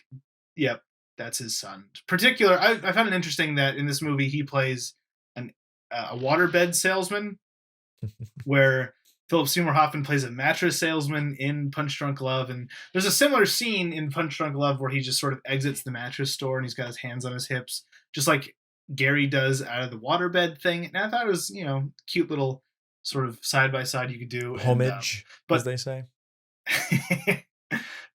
yep, that's his son. Particular, I found it interesting that in this movie he plays a waterbed salesman, where Philip Seymour Hoffman plays a mattress salesman in Punch Drunk Love. And there's a similar scene in Punch Drunk Love where he just sort of exits the mattress store and he's got his hands on his hips, just like Gary does out of the waterbed thing. And I thought it was, cute little sort of side by side you could do. Homage, as they say.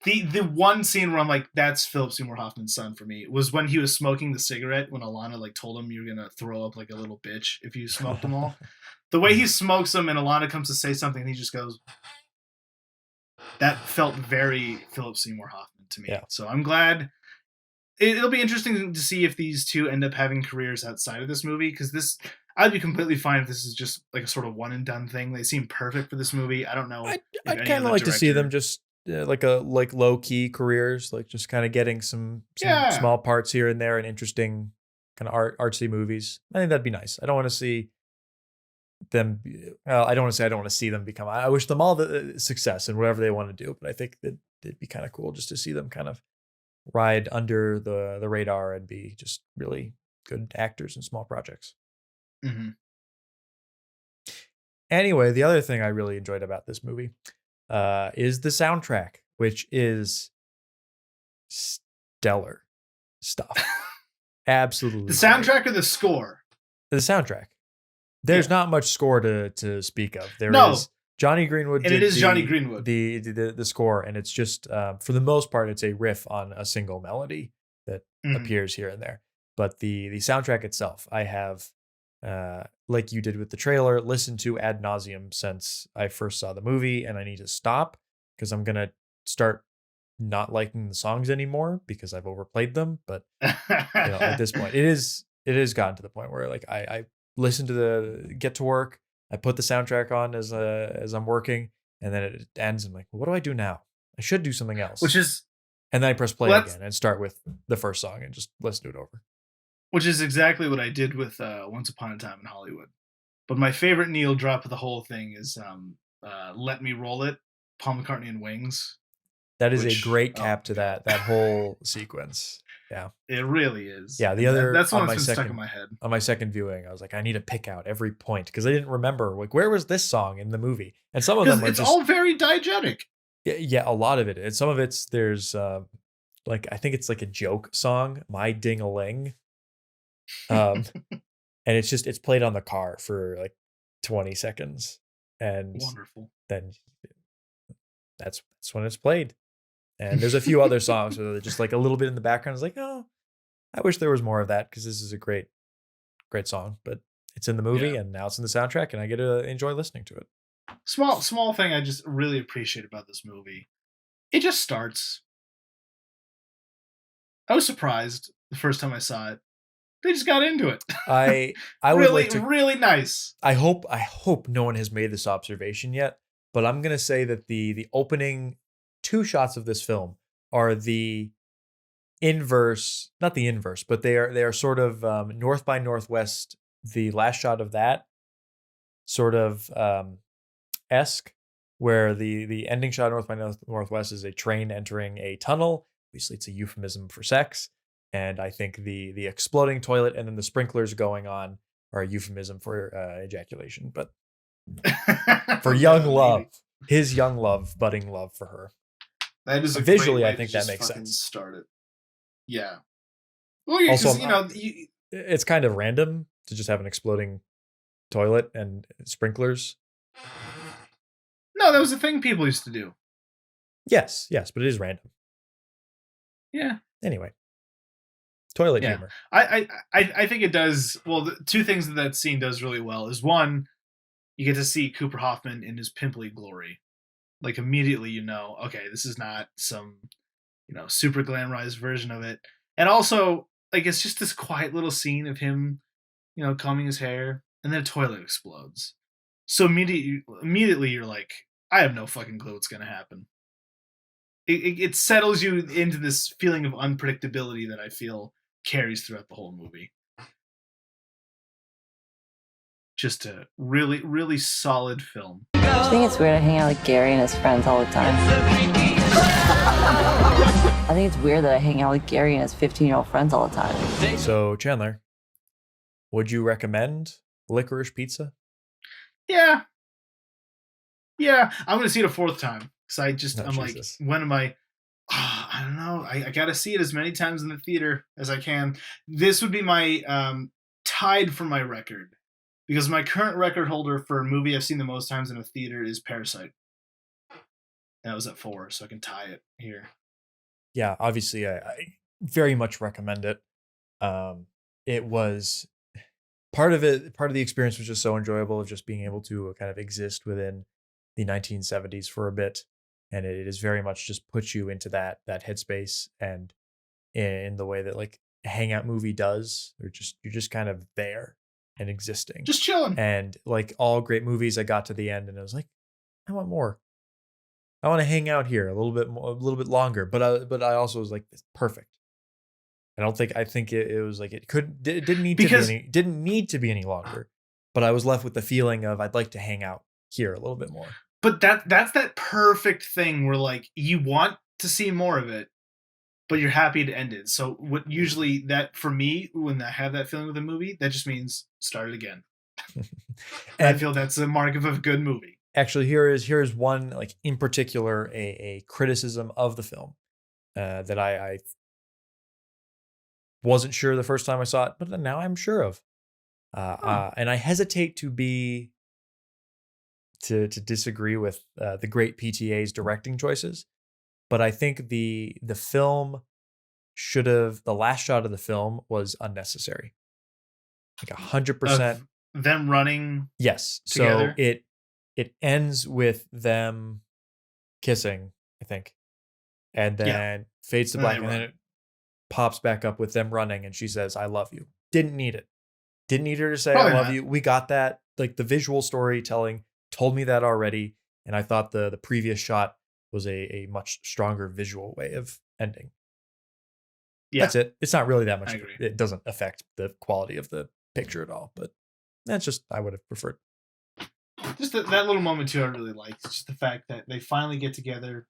The one scene where I'm like, that's Philip Seymour Hoffman's son for me, was when he was smoking the cigarette when Alana like told him you're gonna throw up like a little bitch if you smoked them all. The way he smokes them and Alana comes to say something and he just goes, that felt very Philip Seymour Hoffman to me. Yeah. So I'm glad. It'll be interesting to see if these two end up having careers outside of this movie, because I'd be completely fine if this is just like a sort of one and done thing. They seem perfect for this movie. I don't know. I'd kind of like to see them just like low key careers, like just kind of getting some small parts here and there and interesting kind of artsy movies. I think that'd be nice. I don't want to see them. I don't want to say I don't want to see them become. I wish them all the success and whatever they want to do, but I think that it'd be kind of cool just to see them kind of ride under the radar and be just really good actors in small projects. Mm-hmm. Anyway, the other thing I really enjoyed about this movie is the soundtrack, which is stellar stuff. Absolutely. The soundtrack or the score? The soundtrack. There's not much score to speak of. There is Johnny Greenwood, and it is Johnny Greenwood, the score, and it's just for the most part, it's a riff on a single melody that appears here and there. But the soundtrack itself, I have, like you did with the trailer, listened to ad nauseum since I first saw the movie, and I need to stop because I'm gonna start not liking the songs anymore because I've overplayed them. But at this point, it is gotten to the point where like I listen to get to work. I put the soundtrack on as I'm working, and then it ends. And I'm like, well, what do I do now? I should do something else. And then I press play again and start with the first song and just listen to it over. Which is exactly what I did with Once Upon a Time in Hollywood. But my favorite Neil drop of the whole thing is Let Me Roll It, Paul McCartney and Wings. That is a great cap to that whole sequence. Yeah, it really is. Yeah, that's one that's been stuck in my head. On my second viewing, I was like, I need to pick out every point because I didn't remember like where was this song in the movie, and some of them are it's all very diegetic. Yeah, a lot of it, and some of there's like I think it's like a joke song, My Ding-a-ling, and it's played on the car for like 20 seconds, and wonderful. Then that's when it's played. And there's a few other songs where they're just like a little bit in the background. It's like, oh, I wish there was more of that because this is a great song. But it's in the movie and now it's in the soundtrack, and I get to enjoy listening to it. Small thing I just really appreciate about this movie. It just starts. I was surprised the first time I saw it. They just got into it. I would really like to, really nice. I hope no one has made this observation yet, but I'm gonna say that the opening 2 shots of this film are the inverse, not the inverse, but they are sort of north by northwest. The last shot of that sort of esque, where the ending shot north by northwest is a train entering a tunnel. Obviously, it's a euphemism for sex, and I think the exploding toilet and then the sprinklers going on are a euphemism for ejaculation. But for young love, his young love, budding love for her. That is visually, I think that makes sense. Start it. Yeah. Well, also, you it's kind of random to just have an exploding toilet and sprinklers. No, that was a thing people used to do. Yes, but it is random. Yeah. Anyway, toilet humor. I think it does. Well, the 2 things that scene does really well is, one, you get to see Cooper Hoffman in his pimply glory. Like immediately, okay, this is not some, super glamorized version of it. And also, like, it's just this quiet little scene of him, combing his hair, and then a toilet explodes. So immediately you're like, I have no fucking clue what's going to happen. It settles you into this feeling of unpredictability that I feel carries throughout the whole movie. Just a really, really solid film. I think it's weird I hang out with Gary and his friends all the time. I think it's weird that I hang out with Gary and his 15-year-old friends all the time. So, Chandler, would you recommend Licorice Pizza? Yeah. I'm going to see it a 4th time. Because I'm Jesus. Like, when am I... I don't know. I got to see it as many times in the theater as I can. This would be my tied for my record. Because my current record holder for a movie I've seen the most times in a theater is Parasite. And I was at 4, so I can tie it here. Yeah, obviously, I very much recommend it. It was part of the experience was just so enjoyable of just being able to kind of exist within the 1970s for a bit, and it is very much just puts you into that headspace, and in the way that like a hangout movie does, you're just kind of there and existing, Just chilling. and like all great movies, I got to the end and I was like, I want more. I want to hang out here a little bit more, a little bit longer. But I also was like, it's perfect. I think it was like it didn't need to be any longer. But I was left with the feeling of I'd like to hang out here a little bit more. But that's that perfect thing where like you want to see more of it, but you're happy to end it. So what usually that for me when I have that feeling with a movie, that just means start it again. And I feel that's a mark of a good movie. Actually, here is one like in particular a criticism of the film that I wasn't sure the first time I saw it, but now I'm sure of. And I hesitate to disagree with the great PTA's directing choices, but I think the film the last shot of the film was unnecessary. Like 100%. Them running. Yes. Together. So it ends with them kissing, I think, and then fades to black, and then it pops back up with them running, and she says, "I love you." Didn't need it. Didn't need her to say, "I love you." We got that. Like the visual storytelling told me that already, and I thought the previous shot was a much stronger visual way of ending. Yeah. That's it. It's not really that much. It doesn't affect the quality of the picture at all, but that's just I would have preferred. Just that little moment too, I really liked. Just the fact that they finally get together,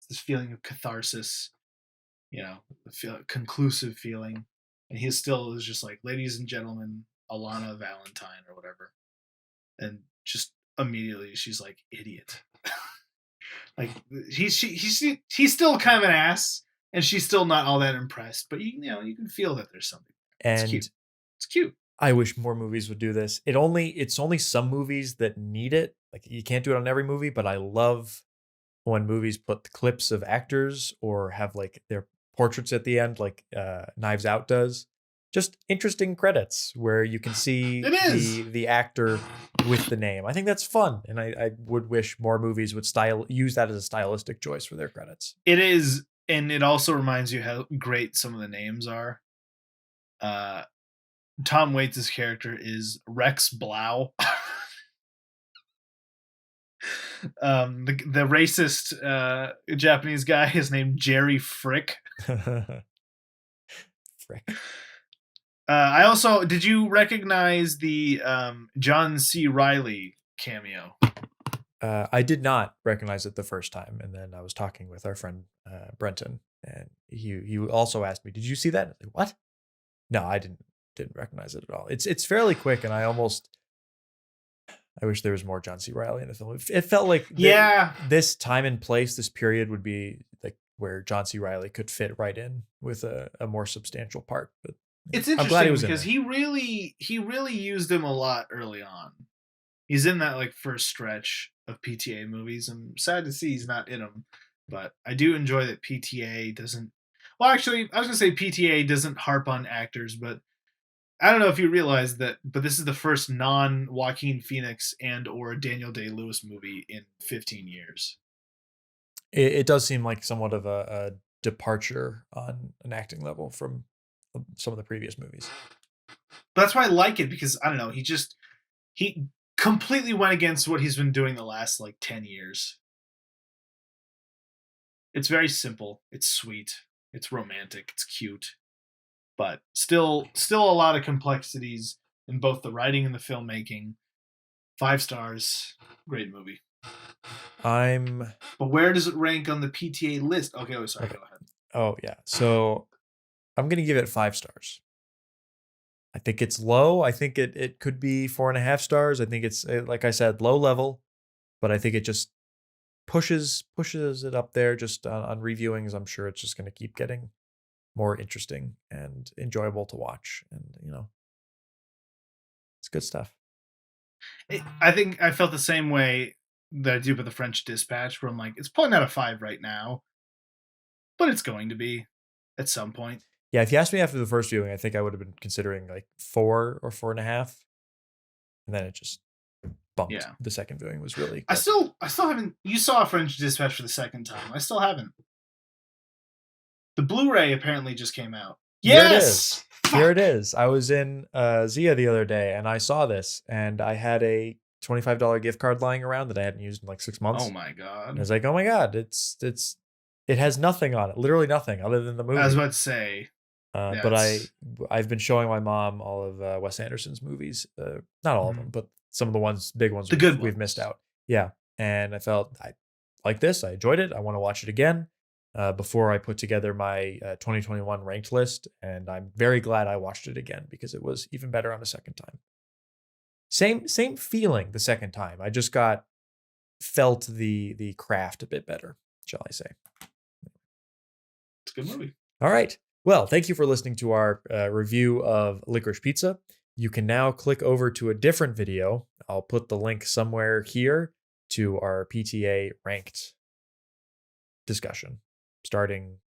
this feeling of catharsis, conclusive feeling, and he still is just like, "Ladies and gentlemen, Alana Valentine," or whatever, and just immediately she's like, "Idiot." Like he's still kind of an ass, and she's still not all that impressed, but you can feel that there's something. And it's cute. It's cute. I wish more movies would do this. It's only some movies that need it. Like you can't do it on every movie, but I love when movies put the clips of actors or have like their portraits at the end, like Knives Out does. Just interesting credits where you can see the actor with the name. I think that's fun, and I would wish more movies would use that as a stylistic choice for their credits. It is, and it also reminds you how great some of the names are. Tom Waits' character is Rex Blau. The racist Japanese guy is named Jerry Frick. Frick. I also did you recognize the John C. Reilly cameo? I did not recognize it the first time, and then I was talking with our friend Brenton, and he also asked me, "Did you see that?" I was like, "What?" No, I didn't recognize it at all. It's fairly quick, and I wish there was more John C. Reilly in the film. It felt like this time and place, this period would be like where John C. Reilly could fit right in with a more substantial part. But it's interesting because he really used him a lot early on. He's in that like first stretch of PTA movies. I'm sad to see he's not in them, but I do enjoy that PTA doesn't. Well, actually, I was gonna say PTA doesn't harp on actors, but I don't know if you realize that, but this is the first non-Joaquin Phoenix and or Daniel Day-Lewis movie in 15 years. It does seem like somewhat of a departure on an acting level from some of the previous movies. But that's why I like it, because I don't know, he completely went against what he's been doing the last like 10 years. It's very simple. It's sweet. It's romantic. It's cute. But still a lot of complexities in both the writing and the filmmaking. 5 stars. Great movie. But where does it rank on the PTA list? Okay, sorry, go ahead. Oh, yeah. So I'm going to give it 5 stars. I think it's low. I think it could be 4.5 stars. I think it's, like I said, low level, but I think it just pushes it up there just on reviewings. I'm sure it's just going to keep getting more interesting and enjoyable to watch, and it's good stuff. I think I felt the same way that I do with the French Dispatch, where I'm like, it's probably not a 5 right now, but it's going to be at some point. Yeah, if you asked me after the first viewing, I think I would have been considering like 4 or 4.5, and then it just bumped. Yeah. The second viewing was really. I still haven't. You saw French Dispatch for the second time. I still haven't. The Blu-ray apparently just came out. Yes, here it is. I was in Zia the other day, and I saw this, and I had a $25 gift card lying around that I hadn't used in like 6 months. Oh my god! And I was like, oh my god, it has nothing on it, literally nothing other than the movie. I was about to say. But I've been showing my mom all of Wes Anderson's movies. Not all of them, but some of the big ones we've missed out. Yeah. And I felt I like this. I enjoyed it. I want to watch it again before I put together my 2021 ranked list. And I'm very glad I watched it again because it was even better on the second time. Same feeling the second time. I just felt the craft a bit better, shall I say. It's a good movie. All right. Well, thank you for listening to our review of Licorice Pizza. You can now click over to a different video. I'll put the link somewhere here to our PTA ranked discussion starting